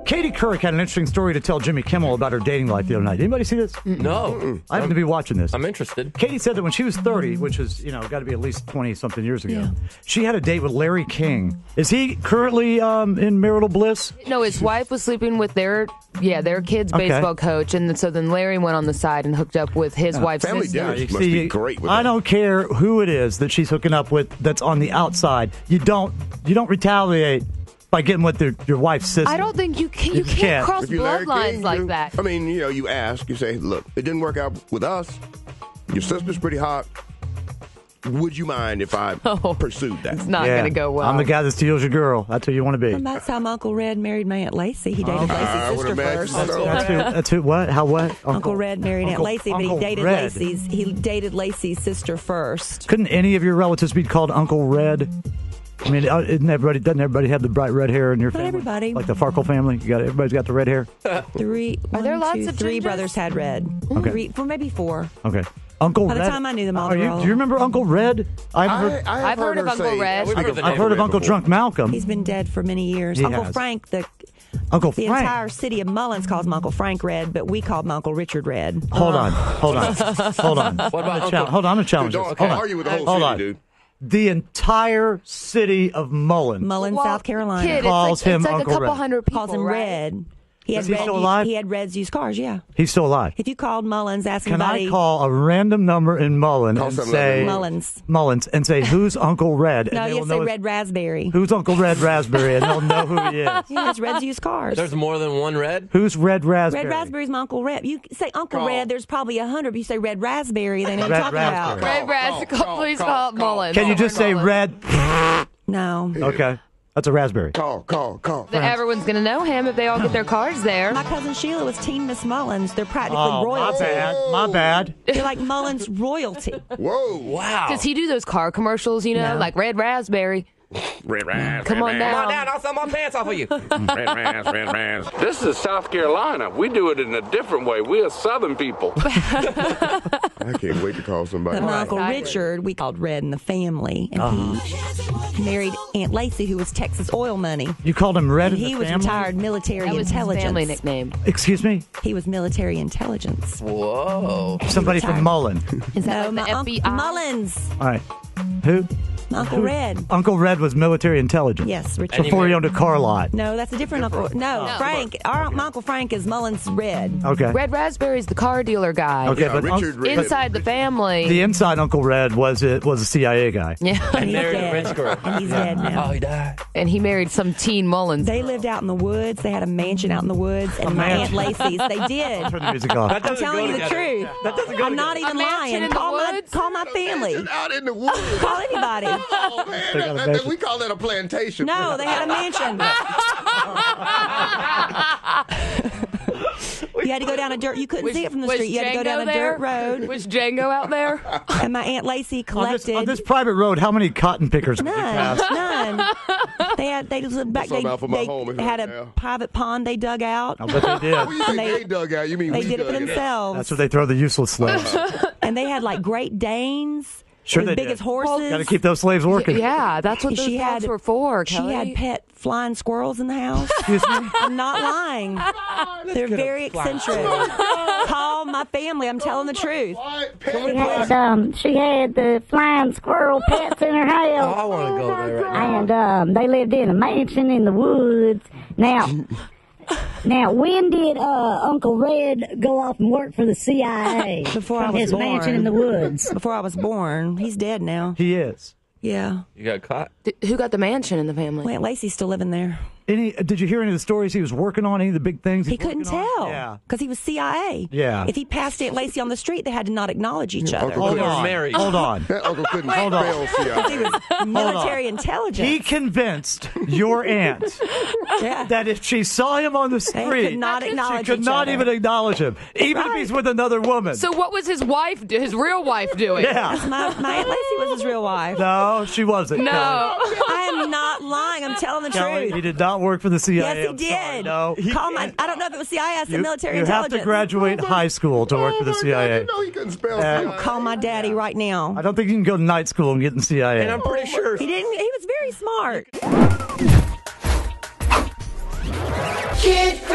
Katie Couric had an interesting story to tell Jimmy Kimmel about her dating life the other night. Anybody see this? No. I happen to be watching this. I'm interested. Katie said that when she was 30, which is, got to be at least 20-something years ago, she had a date with Larry King. Is he currently in marital bliss? No, his wife was sleeping with their kid's baseball coach, and so then Larry went on the side and hooked up with his wife's family sister. dinners must be great with I that. don't care who it is that she's hooking up with that's on the outside. You don't retaliate by getting with your wife's sister. I don't think you can't cross If you're Larry bloodlines King, like that. I mean, you ask, you say, look, it didn't work out with us. Your sister's pretty hot. Would you mind if I pursued that? It's not going to go well. I'm the guy that steals your girl. That's who you want to be. And that's how Uncle Red married my Aunt Lacey. He dated Lacey's sister first. That's who. What? How? What? Uncle Red married Aunt Lacey, but Uncle he dated Red. Lacey's sister first. Couldn't any of your relatives be called Uncle Red? I mean, doesn't everybody have the bright red hair in your family? Not everybody. Like the Farkle family? Everybody's got the red hair? Are there lots of three gingers? brothers had red. Okay. Maybe four. Okay. Uncle By Red. the time I knew them all, Do you remember Uncle Red? I've heard of Uncle Red. I've heard of Uncle Drunk Malcolm. He's been dead for many years. He Uncle has. Frank, the Uncle Frank. entire city of Mullins calls him Uncle Frank Red, but we called him Uncle Richard Red. Hold on. Hold on. What about Hold on, Uncle? I'm going to challenge Dude, this. don't Hold on. argue with the whole Hold city, on. dude. The entire city of Mullins. Mullins, South Carolina. Kid, Calls him it's like Uncle a couple Red. hundred people, calls him right? Red. He had Is he still alive? He had Red's used cars, yeah. He's still alive. If you called Mullins, ask Can somebody. I call a random number in Mullen Call and something say like Mullins. and say who's Uncle Red? And No, they you will say know Red Raspberry. who's Uncle Red Raspberry, and they'll know who he is. He has Red's used cars. There's more than one red? Who's Red Raspberry? Red Raspberry's my Uncle Red. You say Uncle Call. Red, there's probably 100. But you say Red Raspberry, they know what Red you're talking Raspberry. about. Red Raspberry. Please call it Mullins. Can you just say Mullins. Red? No. Okay, that's a raspberry. Call. Everyone's going to know him if they all get their cars there. My cousin Sheila was Teen Miss Mullins. They're practically Oh, royalty. my bad. They're like Mullins royalty. Whoa. Wow. Does he do those car commercials, No. like Red Raspberry? Red Raz. Come on down. Come on down, I'll sell my pants off of you. Red Raz. This is South Carolina. We do it in a different way. We're Southern people. I can't wait to call somebody. And my Uncle Richard, we called Red in the family. And he married Aunt Lacey, who was Texas oil money. You called him Red And in he the was family? retired military That was his intelligence. family nickname. Excuse me? He was military intelligence. Whoa. Somebody retired. from Mullen. Is that No, like my the Uncle FBI? Mullins. All right. Who? My Uncle Red. Uncle Red was military intelligence. Yes, Richard. Before he owned a car lot. No, that's a different Uncle. No, Frank. My Uncle Frank is Mullins Red. Okay. Red Raspberry's the car dealer guy. Okay, Yeah, but Richard Red. Inside the family. the inside Uncle Red was a CIA guy. Yeah. And he's married a dead. rich girl. And he's dead now. Oh, he died. And he married some teen Mullins. They lived out in the woods. They had a mansion out in the woods. And my Aunt Lacey's, they did. Turn the music off. I'm telling you the truth. I'm not even mansion lying. in the woods? Call my family. Out in the woods. Call anybody. Oh, man. got a mansion. We call that a plantation. No, they had a mansion. You had to go down a dirt. You couldn't see it from the street. You had to go down a dirt road. Was Django out there? And my Aunt Lacey On this collected. private road, how many cotton pickers would you pass? None. They lived back. Something out for my home, They had a yeah. private pond they dug out. I bet they did. When you say They- they dug out, you mean They we did it dug for themselves. That's where they throw the useless slaves. And they had like Great Danes. Sure as they big did. as horses. Got to keep those slaves working. Yeah, that's what those She dogs had- were for, She Kelly. had pet flying squirrels in the house. Excuse me? I'm not lying. They're very eccentric. Call my family. I'm telling the truth. She had the flying squirrel pets in her Oh, house, I want to go there right now. and they lived in a mansion in the woods. Now, when did Uncle Red go off and work for the CIA? Before I From was his born. mansion in the woods. Before I was born. He's dead now. He is. Yeah. You got caught? Who got the mansion in the family? Well, Aunt Lacey's still living there. Did you hear any of the stories he was working on? Any of the big things He couldn't tell. Yeah. Because he was CIA. Yeah. If he passed Aunt Lacey on the street, they had to not acknowledge each other. Uncle Hold Couldn't- on. married. Hold on. That uncle couldn't Hold on. spell CIA. He was military intelligence. He convinced your aunt yeah. that if she saw him on the They street, could not acknowledge she could each not other. even acknowledge him, even if he's with another woman. So what was his wife, his real wife, doing? yeah. My Aunt Lacey was his real wife. No, she wasn't. No. I am not lying. I'm telling the Kelly, truth. he did not work for the CIA. Yes, he I'm sorry. did. No. I don't know if it was CIA. I said military you intelligence. have to graduate high school to work for the CIA. No, he couldn't spell CIA. Call my daddy right now. I don't think you can go to night school and get in the CIA. And I'm pretty sure. He didn't. He was very smart. kid.